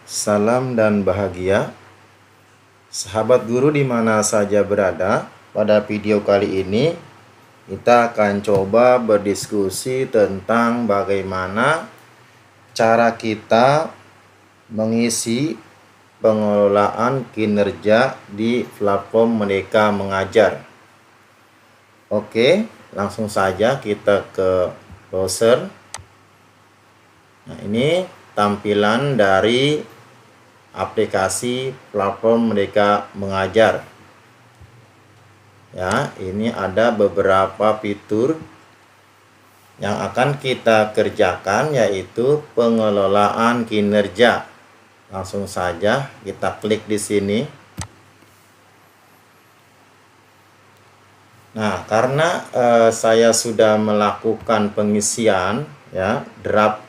salam dan bahagia. Sahabat guru di mana saja berada, pada video kali ini kita akan coba berdiskusi tentang bagaimana cara kita mengisi pengelolaan kinerja di platform Merdeka Mengajar. Oke, langsung saja kita ke browser. Nah, ini tampilan dari aplikasi platform Merdeka Mengajar. Ya, ini ada beberapa fitur yang akan kita kerjakan, yaitu pengelolaan kinerja. Langsung saja kita klik di sini. Nah, karena saya sudah melakukan pengisian draft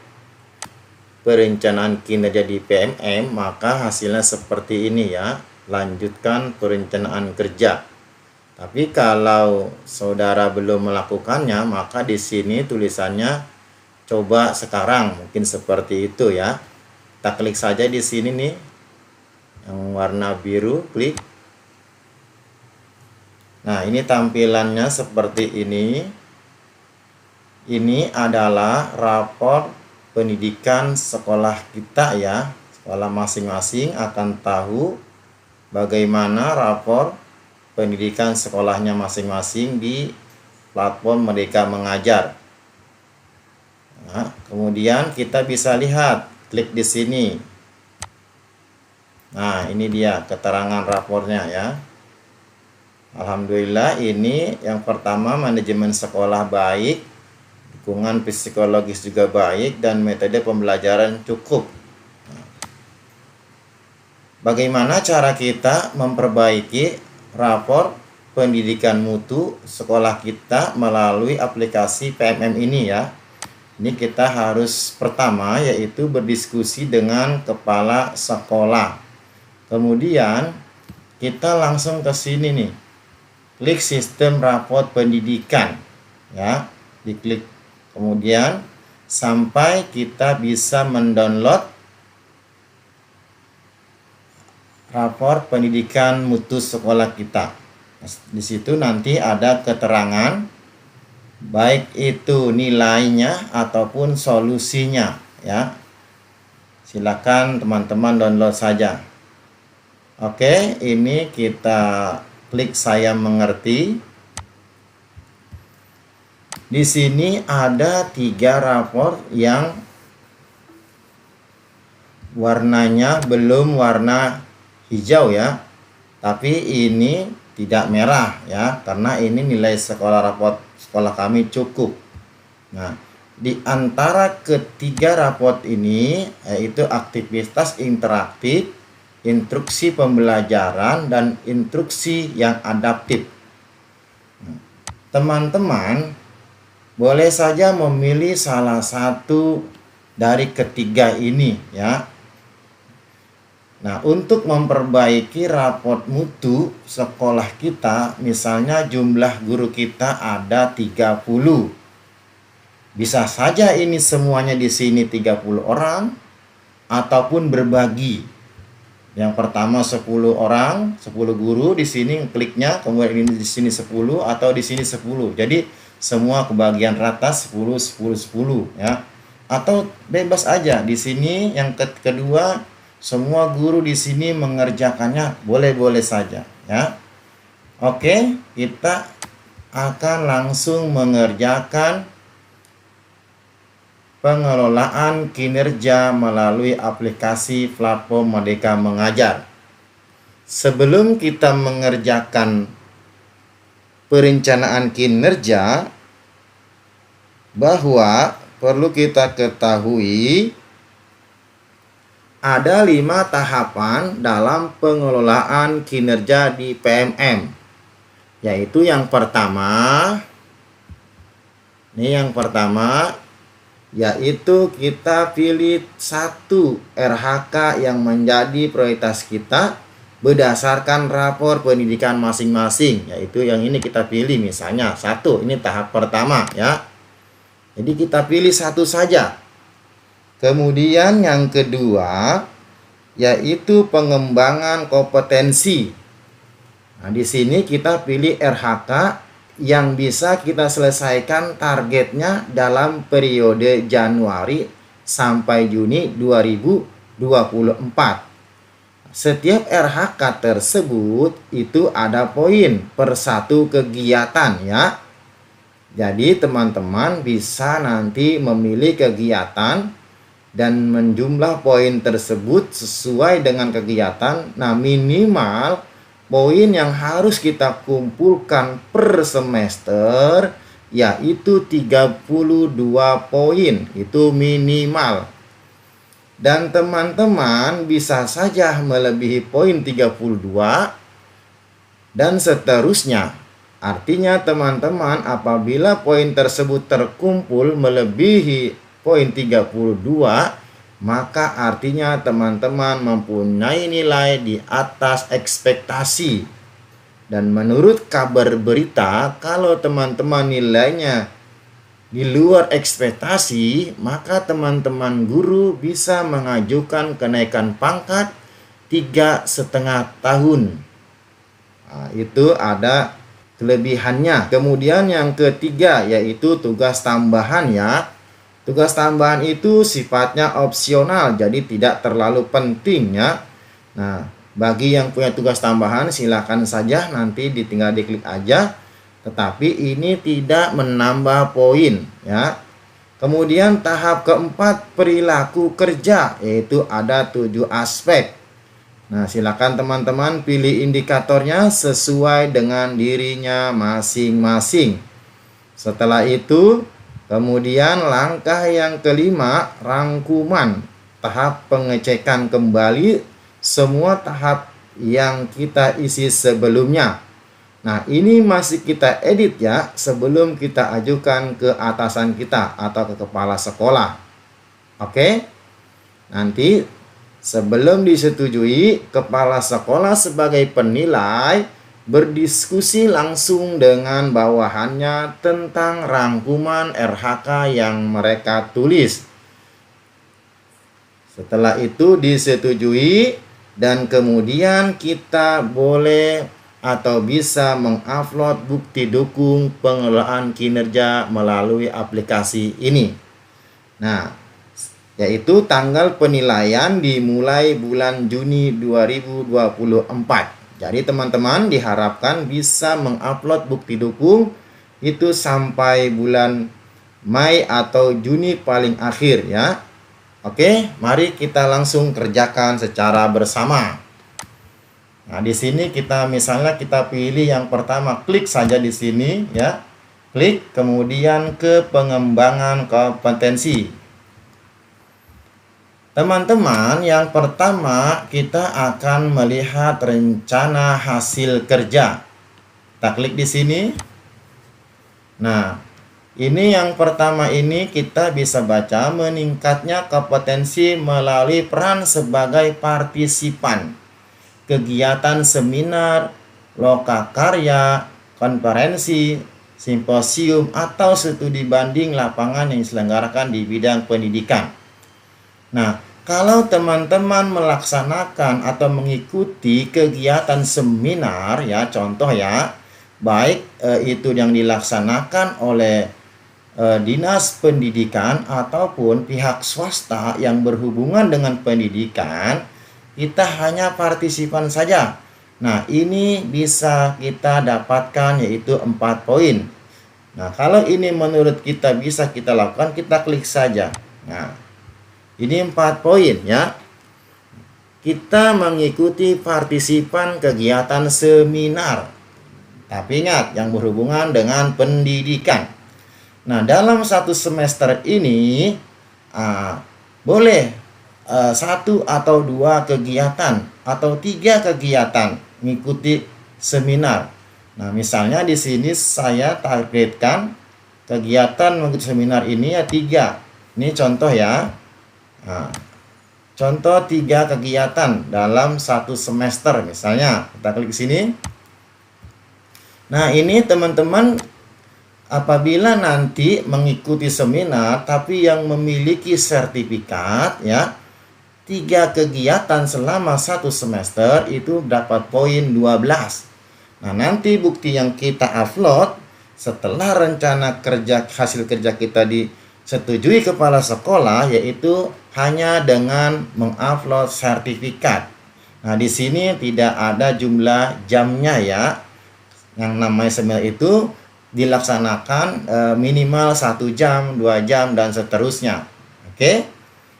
perencanaan kinerja di PMM, maka hasilnya seperti ini ya. Lanjutkan perencanaan kerja. Tapi kalau saudara belum melakukannya, maka di sini tulisannya coba sekarang, mungkin seperti itu ya. Kita klik saja di sini nih, yang warna biru, klik. Nah, ini tampilannya seperti ini. Ini adalah rapor pendidikan sekolah kita ya. Sekolah masing-masing akan tahu bagaimana rapor pendidikan sekolahnya masing-masing di platform Merdeka Mengajar. Nah, kemudian kita bisa lihat, klik di sini. Nah, ini dia keterangan rapornya ya. Alhamdulillah, ini yang pertama, manajemen sekolah baik, dukungan psikologis juga baik, dan metode pembelajaran cukup. Bagaimana cara kita memperbaiki rapor pendidikan mutu sekolah kita melalui aplikasi PMM ini ya? Ini kita harus pertama yaitu berdiskusi dengan kepala sekolah. Kemudian kita langsung ke sini nih. Klik sistem rapor pendidikan ya, diklik. Kemudian sampai kita bisa mendownload rapor pendidikan mutu sekolah kita. Di situ nanti ada keterangan baik itu nilainya ataupun solusinya ya. Silakan teman-teman download saja. Oke, ini kita klik saya mengerti. Di sini ada 3 rapor yang warnanya belum warna hijau ya, tapi ini tidak merah ya, karena ini nilai sekolah raport sekolah kami cukup. Nah, di antara ketiga raport ini yaitu aktivitas interaktif, instruksi pembelajaran, dan instruksi yang adaptif. Teman-teman boleh saja memilih salah satu dari ketiga ini ya. Nah, untuk memperbaiki raport mutu sekolah kita, misalnya jumlah guru kita ada 30. Bisa saja ini semuanya di sini 30 orang ataupun berbagi. Yang pertama 10 orang, 10 guru di sini kliknya, kemudian ini di sini 10 atau di sini 10. Jadi semua kebagian rata 10 10 10 ya. Atau bebas aja di sini yang kedua semua guru di sini mengerjakannya, boleh-boleh saja ya. Oke, kita akan langsung mengerjakan pengelolaan kinerja melalui aplikasi platform Merdeka Mengajar. Sebelum kita mengerjakan perencanaan kinerja, bahwa perlu kita ketahui ada 5 tahapan dalam pengelolaan kinerja di PMM. Yaitu yang pertama, yaitu kita pilih satu RHK yang menjadi prioritas kita berdasarkan rapor pendidikan masing-masing. Yaitu yang ini kita pilih, misalnya 1, ini tahap pertama ya. Jadi kita pilih satu saja. Kemudian yang kedua, yaitu pengembangan kompetensi. Nah, di sini kita pilih RHK yang bisa kita selesaikan targetnya dalam periode Januari sampai Juni 2024. Setiap RHK tersebut itu ada poin per satu kegiatan ya. Jadi teman-teman bisa nanti memilih kegiatan dan menjumlah poin tersebut sesuai dengan kegiatan. Nah, minimal poin yang harus kita kumpulkan per semester yaitu 32 poin, itu minimal. Dan teman-teman bisa saja melebihi poin 32 dan seterusnya. Artinya teman-teman apabila poin tersebut terkumpul melebihi poin 32, maka artinya teman-teman mempunyai nilai di atas ekspektasi. Dan menurut kabar berita, kalau teman-teman nilainya di luar ekspektasi, maka teman-teman guru bisa mengajukan kenaikan pangkat 3,5 tahun. Nah, itu ada kelebihannya. Kemudian yang ketiga yaitu tugas tambahan ya. Tugas tambahan itu sifatnya opsional, jadi tidak terlalu penting ya. Nah, bagi yang punya tugas tambahan silakan saja nanti tinggal diklik aja. Tetapi ini tidak menambah poin ya. Kemudian tahap keempat perilaku kerja, yaitu ada 7 aspek. Nah, silakan teman-teman pilih indikatornya sesuai dengan dirinya masing-masing. Setelah itu, kemudian langkah yang kelima, rangkuman tahap pengecekan kembali semua tahap yang kita isi sebelumnya. Nah, ini masih kita edit ya sebelum kita ajukan ke atasan kita atau ke kepala sekolah. Oke? Nanti sebelum disetujui, kepala sekolah sebagai penilai berdiskusi langsung dengan bawahannya tentang rangkuman RHK yang mereka tulis. Setelah itu disetujui dan kemudian kita boleh atau bisa mengupload bukti dukung pengelolaan kinerja melalui aplikasi ini. Nah, yaitu tanggal penilaian dimulai bulan Juni 2024. Jadi teman-teman diharapkan bisa mengupload bukti dukung itu sampai bulan Mei atau Juni paling akhir ya. Oke, mari kita langsung kerjakan secara bersama. Nah, di sini kita misalnya kita pilih yang pertama, klik saja di sini ya. Klik kemudian ke pengembangan kompetensi. Teman-teman, yang pertama kita akan melihat rencana hasil kerja. Kita klik di sini. Nah, ini yang pertama ini kita bisa baca meningkatnya kompetensi melalui peran sebagai partisipan. Kegiatan seminar, lokakarya, konferensi, simposium, atau studi banding lapangan yang diselenggarakan di bidang pendidikan. Nah, kalau teman-teman melaksanakan atau mengikuti kegiatan seminar ya, contoh ya, baik itu yang dilaksanakan oleh dinas pendidikan ataupun pihak swasta yang berhubungan dengan pendidikan, kita hanya partisipan saja. Nah, ini bisa kita dapatkan yaitu 4 poin. Nah, kalau ini menurut kita bisa kita lakukan, kita klik saja. Nah, ini 4 poin ya. Kita mengikuti partisipan kegiatan seminar. Tapi ingat, yang berhubungan dengan pendidikan. Nah, dalam satu semester ini boleh 1 atau 2 kegiatan atau 3 kegiatan mengikuti seminar. Nah, misalnya di sini saya targetkan kegiatan mengikuti seminar ini ya 3. Ini contoh ya. Nah, contoh 3 kegiatan dalam 1 semester misalnya. Kita klik sini. Nah, ini teman-teman apabila nanti mengikuti seminar tapi yang memiliki sertifikat ya, 3 kegiatan selama 1 semester itu dapat poin 12. Nah, nanti bukti yang kita upload setelah rencana kerja hasil kerja kita disetujui kepala sekolah, yaitu hanya dengan mengupload sertifikat. Nah, di sini tidak ada jumlah jamnya ya. Yang namanya seminar itu dilaksanakan minimal 1 jam, 2 jam, dan seterusnya. Oke.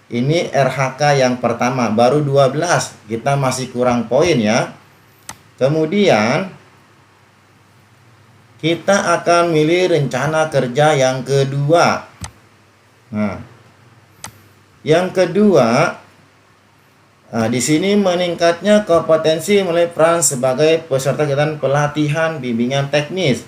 Ini RHK yang pertama, baru 12. Kita masih kurang poin ya. Kemudian kita akan milih rencana kerja yang kedua. Nah, yang kedua, di sini meningkatnya kompetensi melalui peran sebagai peserta kegiatan pelatihan bimbingan teknis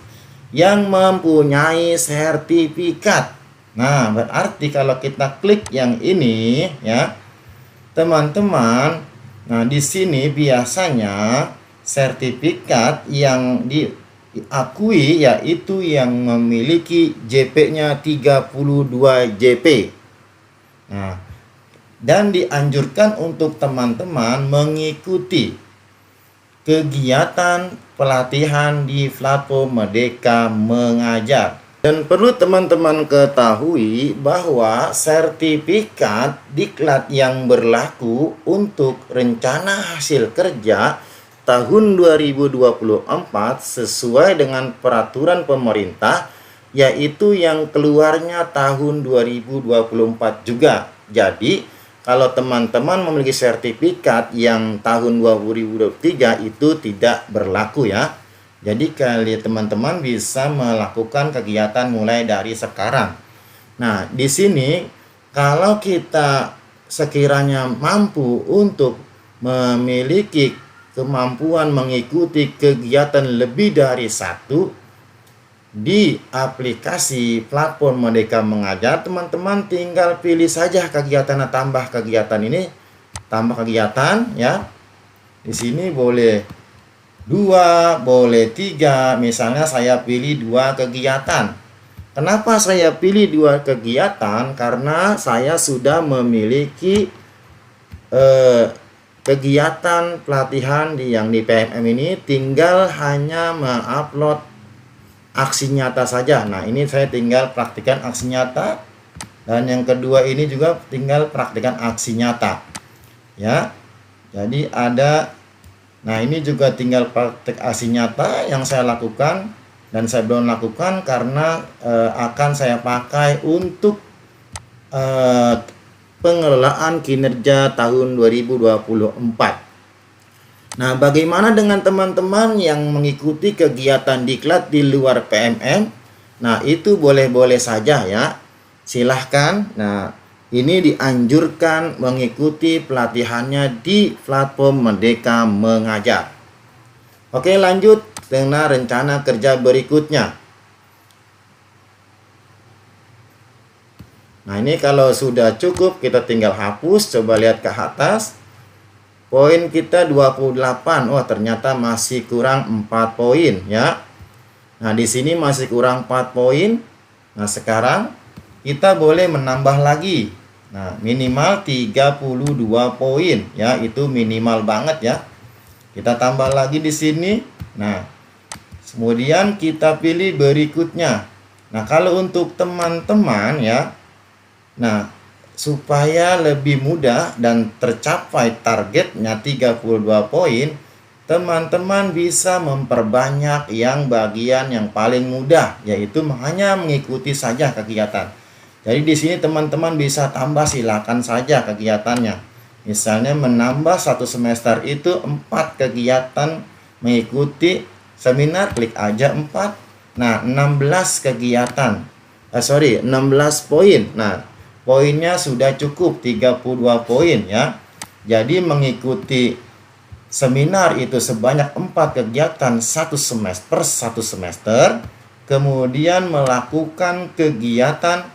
yang mempunyai sertifikat. Nah, berarti kalau kita klik yang ini ya, teman-teman, nah di sini biasanya sertifikat yang diakui yaitu yang memiliki JP-nya 32 JP. Nah, dan dianjurkan untuk teman-teman mengikuti kegiatan pelatihan di platform Merdeka Mengajar. Dan perlu teman-teman ketahui bahwa sertifikat diklat yang berlaku untuk rencana hasil kerja tahun 2024 sesuai dengan peraturan pemerintah, yaitu yang keluarnya tahun 2024 juga. Jadi, kalau teman-teman memiliki sertifikat yang tahun 2023 itu tidak berlaku ya. Jadi kalian teman-teman bisa melakukan kegiatan mulai dari sekarang. Nah, di sini kalau kita sekiranya mampu untuk memiliki kemampuan mengikuti kegiatan lebih dari 1 di aplikasi platform Merdeka Mengajar, teman-teman tinggal pilih saja kegiatan, tambah kegiatan ini, tambah kegiatan ya. Di sini boleh 2, boleh 3. Misalnya saya pilih 2 kegiatan. Kenapa saya pilih 2 kegiatan? Karena saya sudah memiliki kegiatan pelatihan yang di PMM ini, tinggal hanya mengupload aksi nyata saja. Nah, ini saya tinggal praktikan aksi nyata, dan yang kedua ini juga tinggal praktikan aksi nyata ya. Jadi ada, nah ini juga tinggal praktik aksi nyata yang saya lakukan, dan saya belum lakukan karena akan saya pakai untuk pengelolaan kinerja tahun 2024. Nah, bagaimana dengan teman-teman yang mengikuti kegiatan diklat di luar PMM? Nah, itu boleh-boleh saja ya. Silahkan. Nah, ini dianjurkan mengikuti pelatihannya di platform Merdeka Mengajar. Oke, lanjut dengan rencana kerja berikutnya. Nah, ini kalau sudah cukup kita tinggal hapus. Coba lihat ke atas. Poin kita 28. Oh, ternyata masih kurang 4 poin ya. Nah, di sini masih kurang 4 poin. Nah, sekarang kita boleh menambah lagi. Nah, minimal 32 poin ya, itu minimal banget ya. Kita tambah lagi di sini. Nah, kemudian kita pilih berikutnya. Nah, kalau untuk teman-teman ya, nah, supaya lebih mudah dan tercapai targetnya 32 poin, teman-teman bisa memperbanyak yang bagian yang paling mudah, yaitu hanya mengikuti saja kegiatan. Jadi di sini teman-teman bisa tambah, silakan saja kegiatannya. Misalnya menambah 1 semester itu 4 kegiatan mengikuti seminar, klik aja 4. Nah, 16 kegiatan. 16 poin. Nah, poinnya sudah cukup 32 poin ya. Jadi mengikuti seminar itu sebanyak 4 kegiatan 1 semester, kemudian melakukan kegiatan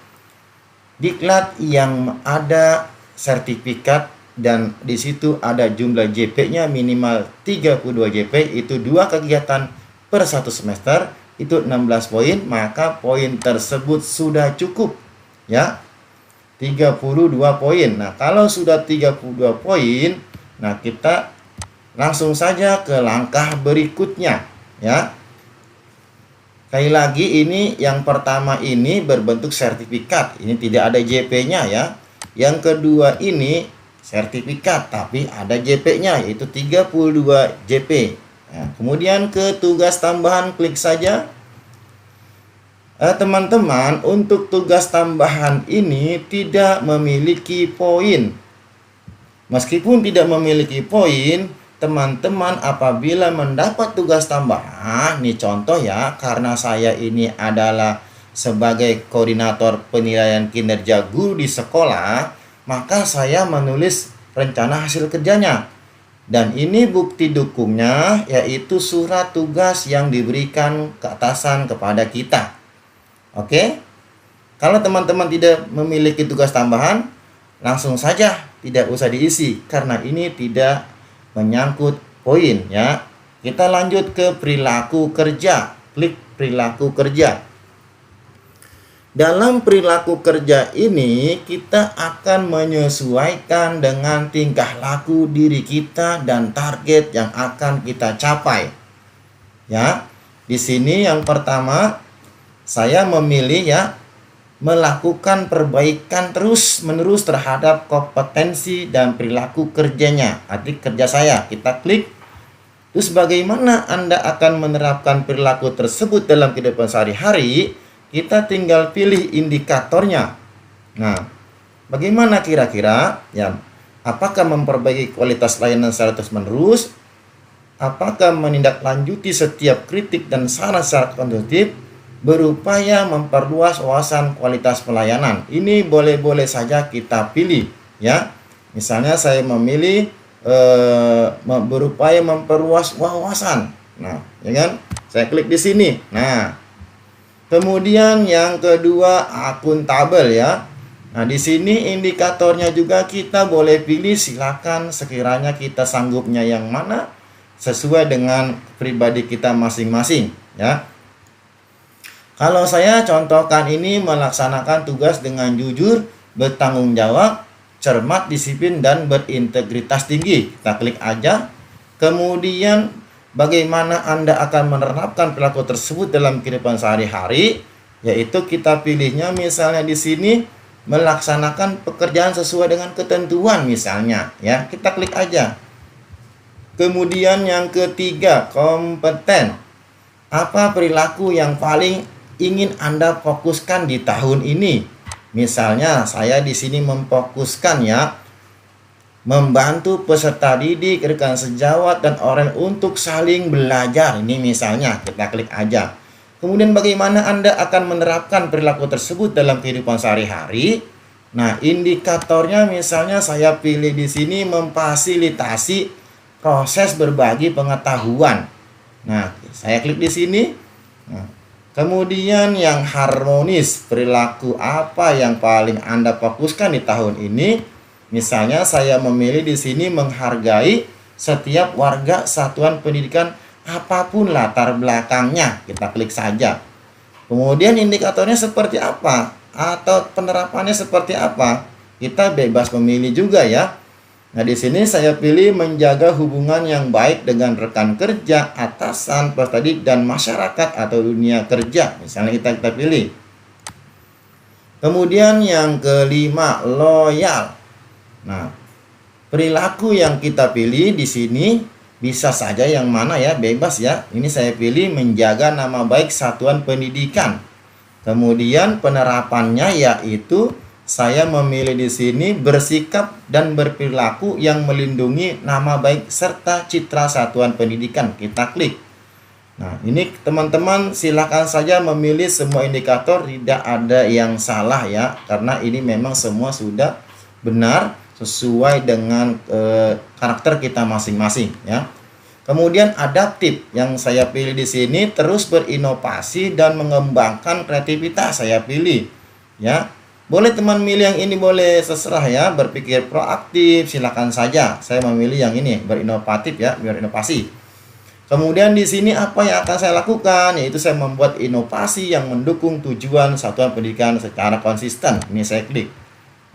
diklat yang ada sertifikat, dan di situ ada jumlah JP-nya minimal 32 JP, itu 2 kegiatan per 1 semester, itu 16 poin, maka poin tersebut sudah cukup ya. 32 poin. Nah, kalau sudah 32 poin, nah kita langsung saja ke langkah berikutnya ya. Sekali lagi, ini yang pertama ini berbentuk sertifikat. Ini tidak ada JP-nya ya. Yang kedua ini sertifikat tapi ada JP-nya, yaitu 32 JP. Nah, kemudian ke tugas tambahan, klik saja. Teman-teman, untuk tugas tambahan ini tidak memiliki poin. Meskipun tidak memiliki poin, teman-teman apabila mendapat tugas tambahan, nih contoh ya, karena saya ini adalah sebagai koordinator penilaian kinerja guru di sekolah, maka saya menulis rencana hasil kerjanya. Dan ini bukti dukungnya, yaitu surat tugas yang diberikan ke atasan kepada kita. Oke? Kalau teman-teman tidak memiliki tugas tambahan, langsung saja tidak usah diisi, karena ini tidak menyangkut poin ya. Kita lanjut ke perilaku kerja. Klik perilaku kerja. Dalam perilaku kerja ini kita akan menyesuaikan dengan tingkah laku diri kita dan target yang akan kita capai. Ya. Di sini yang pertama saya memilih ya, melakukan perbaikan terus-menerus terhadap kompetensi dan perilaku kerjanya, arti kerja saya. Kita klik. Terus bagaimana Anda akan menerapkan perilaku tersebut dalam kehidupan sehari-hari? Kita tinggal pilih indikatornya. Nah, bagaimana kira-kira? Ya, apakah memperbaiki kualitas layanan secara terus-menerus? Apakah menindaklanjuti setiap kritik dan saran secara konstruktif? Berupaya memperluas wawasan kualitas pelayanan. Ini boleh-boleh saja kita pilih ya. Misalnya saya memilih berupaya memperluas wawasan. Nah, ya kan? Saya klik di sini. Nah, kemudian yang kedua akuntabel ya. Nah, di sini indikatornya juga kita boleh pilih, silakan sekiranya kita sanggupnya yang mana sesuai dengan pribadi kita masing-masing ya. Kalau saya contohkan ini melaksanakan tugas dengan jujur, bertanggung jawab, cermat, disiplin, dan berintegritas tinggi. Kita klik aja. Kemudian bagaimana Anda akan menerapkan perilaku tersebut dalam kehidupan sehari-hari? Yaitu kita pilihnya misalnya di sini melaksanakan pekerjaan sesuai dengan ketentuan misalnya ya. Kita klik aja. Kemudian yang ketiga, kompeten. Apa perilaku yang paling ingin Anda fokuskan di tahun ini? Misalnya saya di sini memfokuskan ya, membantu peserta didik, rekan sejawat, dan orang untuk saling belajar. Ini misalnya, kita klik aja. Kemudian bagaimana Anda akan menerapkan perilaku tersebut dalam kehidupan sehari-hari? Nah, indikatornya misalnya saya pilih di sini memfasilitasi proses berbagi pengetahuan. Nah, saya klik di sini. Nah, kemudian yang harmonis, perilaku apa yang paling Anda fokuskan di tahun ini? Misalnya saya memilih di sini menghargai setiap warga satuan pendidikan apapun latar belakangnya. Kita klik saja. Kemudian indikatornya seperti apa atau penerapannya seperti apa? Kita bebas memilih juga ya. Nah, di sini saya pilih menjaga hubungan yang baik dengan rekan kerja, atasan, peserta didik, dan masyarakat atau dunia kerja. Misalnya kita pilih. Kemudian yang kelima, loyal. Nah, perilaku yang kita pilih di sini bisa saja yang mana ya, bebas ya. Ini saya pilih menjaga nama baik satuan pendidikan. Kemudian penerapannya yaitu saya memilih di sini bersikap dan berperilaku yang melindungi nama baik serta citra satuan pendidikan. Kita klik. Nah, ini teman-teman silakan saja memilih semua indikator, tidak ada yang salah ya, karena ini memang semua sudah benar sesuai dengan karakter kita masing-masing ya. Kemudian adaptif yang saya pilih di sini terus berinovasi dan mengembangkan kreativitas saya pilih ya. Boleh teman milih yang ini, boleh terserah ya, berpikir proaktif silakan saja. Saya memilih yang ini, berinovatif ya, berinovasi. Kemudian di sini apa yang akan saya lakukan, yaitu saya membuat inovasi yang mendukung tujuan satuan pendidikan secara konsisten. Ini saya klik.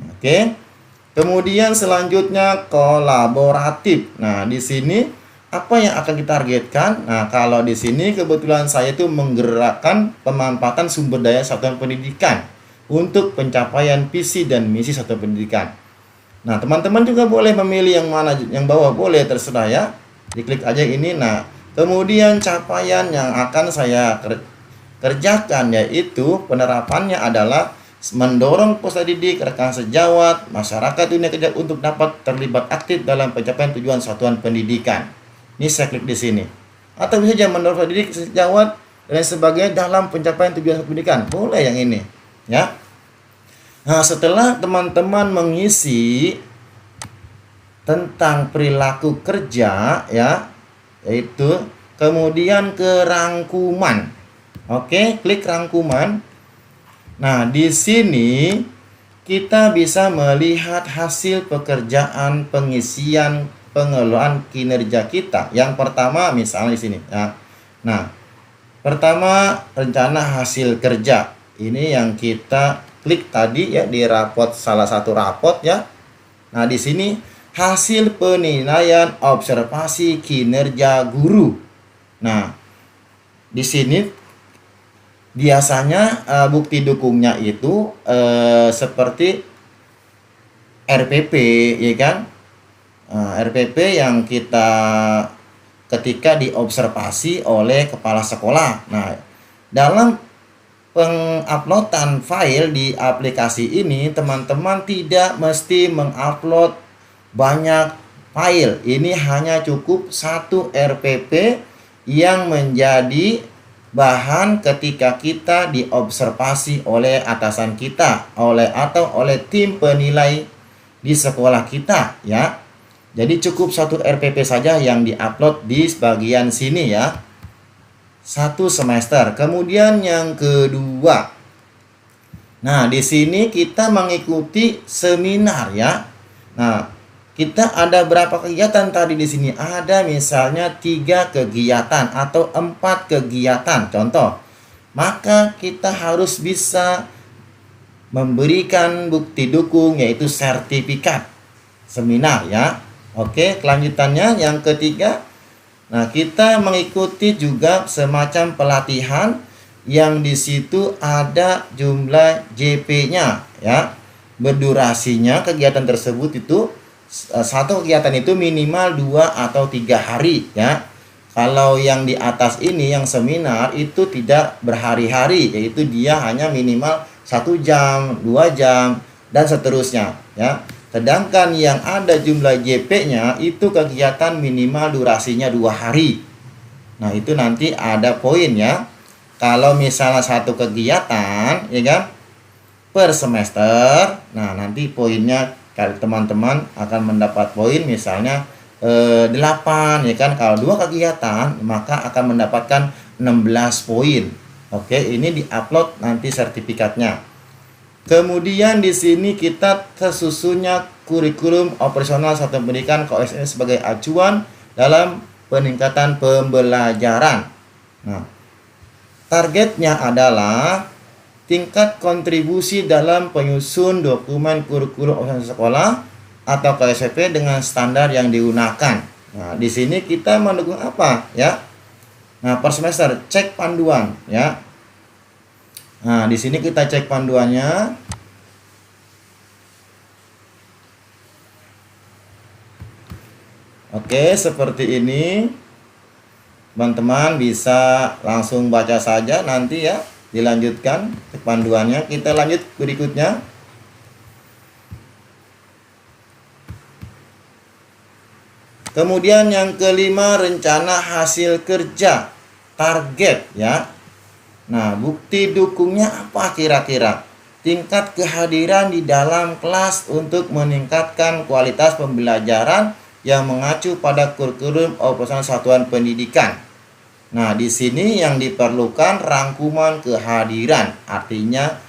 Oke. Kemudian selanjutnya kolaboratif. Nah, di sini apa yang akan kita targetkan? Nah, kalau di sini kebetulan saya itu menggerakkan pemanfaatan sumber daya satuan pendidikan untuk pencapaian visi dan misi satuan pendidikan. Nah, teman-teman juga boleh memilih yang mana, yang bawah boleh, terserah ya. Diklik aja ini. Nah, kemudian capaian yang akan saya kerjakan yaitu penerapannya adalah mendorong peserta didik, rekan sejawat, masyarakat dunia kerja untuk dapat terlibat aktif dalam pencapaian tujuan satuan pendidikan. Ini saya klik di sini. Atau bisa saja mendorong peserta didik, sejawat dan sebagainya dalam pencapaian tujuan satuan pendidikan. Boleh yang ini, ya. Nah, setelah teman-teman mengisi tentang perilaku kerja, ya, yaitu kemudian ke rangkuman. Oke, klik rangkuman. Nah, di sini kita bisa melihat hasil pekerjaan pengisian pengelolaan kinerja kita. Yang pertama misalnya di sini ya. Nah, pertama rencana hasil kerja. Ini yang kita klik tadi ya di rapot, salah satu rapot ya. Nah, di sini hasil penilaian observasi kinerja guru. Nah, di sini biasanya bukti dukungnya itu seperti RPP, ya kan? RPP yang kita ketika diobservasi oleh kepala sekolah. Nah, dalam penguploadan file di aplikasi ini, teman-teman tidak mesti mengupload banyak file. Ini hanya cukup satu RPP yang menjadi bahan ketika kita diobservasi oleh atasan kita, oleh tim penilai di sekolah kita ya. Jadi cukup satu RPP saja yang diupload di bagian sini ya. Satu semester. Kemudian yang kedua. Nah, di sini kita mengikuti seminar ya. Nah, kita ada berapa kegiatan tadi di sini? Ada misalnya 3 kegiatan atau 4 kegiatan. Contoh, maka kita harus bisa memberikan bukti dukung yaitu sertifikat seminar ya. Oke, kelanjutannya yang ketiga. Nah, kita mengikuti juga semacam pelatihan yang di situ ada jumlah JP-nya ya. Berdurasinya kegiatan tersebut itu satu kegiatan itu minimal 2 atau 3 hari ya. Kalau yang di atas ini yang seminar itu tidak berhari-hari, yaitu dia hanya minimal 1 jam, 2 jam dan seterusnya ya. Sedangkan yang ada jumlah JP-nya itu kegiatan minimal durasinya 2 hari. Nah, itu nanti ada poin ya. Kalau misalnya satu kegiatan ya kan per semester, nah nanti poinnya teman-teman akan mendapat poin misalnya 8 ya kan. Kalau 2 kegiatan maka akan mendapatkan 16 poin. Oke, ini diupload nanti sertifikatnya. Kemudian di sini kita tersusunnya kurikulum operasional satuan pendidikan KOSN sebagai acuan dalam peningkatan pembelajaran. Nah, targetnya adalah tingkat kontribusi dalam penyusun dokumen kurikulum operasional sekolah atau KSP dengan standar yang digunakan. Nah, di sini kita mendukung apa ya? Nah, per semester cek panduan ya. Nah, di sini kita cek panduannya. Oke, seperti ini. Teman-teman bisa langsung baca saja nanti ya. Dilanjutkan cek panduannya. Kita lanjut berikutnya. Kemudian yang kelima, rencana hasil kerja, target ya. Nah, bukti dukungnya apa kira-kira? Tingkat kehadiran di dalam kelas untuk meningkatkan kualitas pembelajaran yang mengacu pada kurikulum operasional satuan pendidikan. Nah, di sini yang diperlukan rangkuman kehadiran, artinya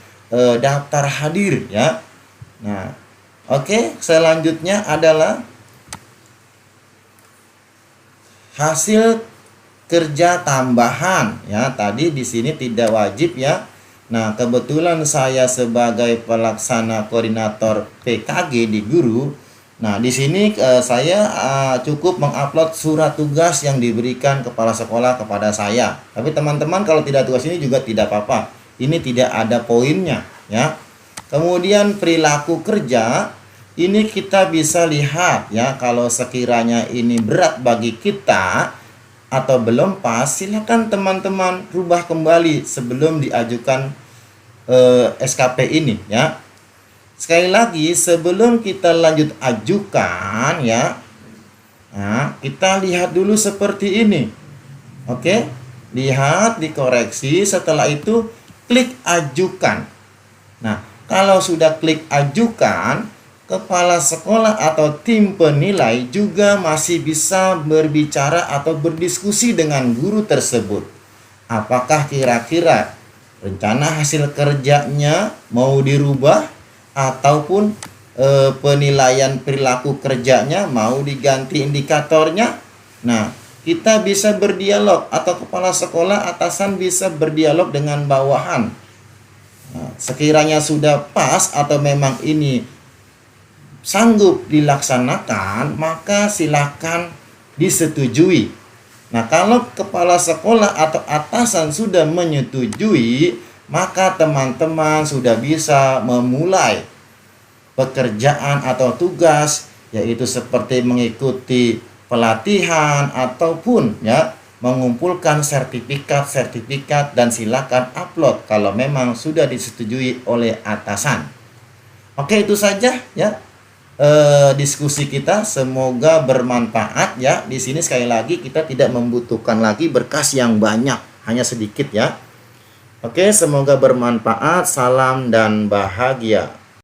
daftar hadir ya. Nah, oke, selanjutnya adalah hasil kerja tambahan ya. Tadi di sini tidak wajib ya. Nah, kebetulan saya sebagai pelaksana koordinator PKG di guru. Nah, di sini saya cukup mengupload surat tugas yang diberikan kepala sekolah kepada saya. Tapi teman-teman kalau tidak tugas ini juga tidak apa-apa. Ini tidak ada poinnya, ya. Kemudian perilaku kerja, ini kita bisa lihat ya, kalau sekiranya ini berat bagi kita atau belum pas, silakan teman-teman rubah kembali sebelum diajukan SKP ini ya. Sekali lagi sebelum kita lanjut ajukan ya, nah, kita lihat dulu seperti ini. Oke, lihat, dikoreksi, setelah itu klik ajukan. Nah, kalau sudah klik ajukan, kepala sekolah atau tim penilai juga masih bisa berbicara atau berdiskusi dengan guru tersebut. Apakah kira-kira rencana hasil kerjanya mau dirubah ataupun penilaian perilaku kerjanya mau diganti indikatornya. Nah, kita bisa berdialog atau kepala sekolah atasan bisa berdialog dengan bawahan. Nah, sekiranya sudah pas atau memang ini sanggup dilaksanakan, maka silakan disetujui. Nah, kalau kepala sekolah atau atasan sudah menyetujui, maka teman-teman sudah bisa memulai pekerjaan atau tugas, yaitu seperti mengikuti pelatihan ataupun ya mengumpulkan sertifikat dan silakan upload kalau memang sudah disetujui oleh atasan. Oke, itu saja ya diskusi kita, semoga bermanfaat ya. Di sini sekali lagi kita tidak membutuhkan lagi berkas yang banyak, hanya sedikit ya. Oke, semoga bermanfaat. Salam dan bahagia.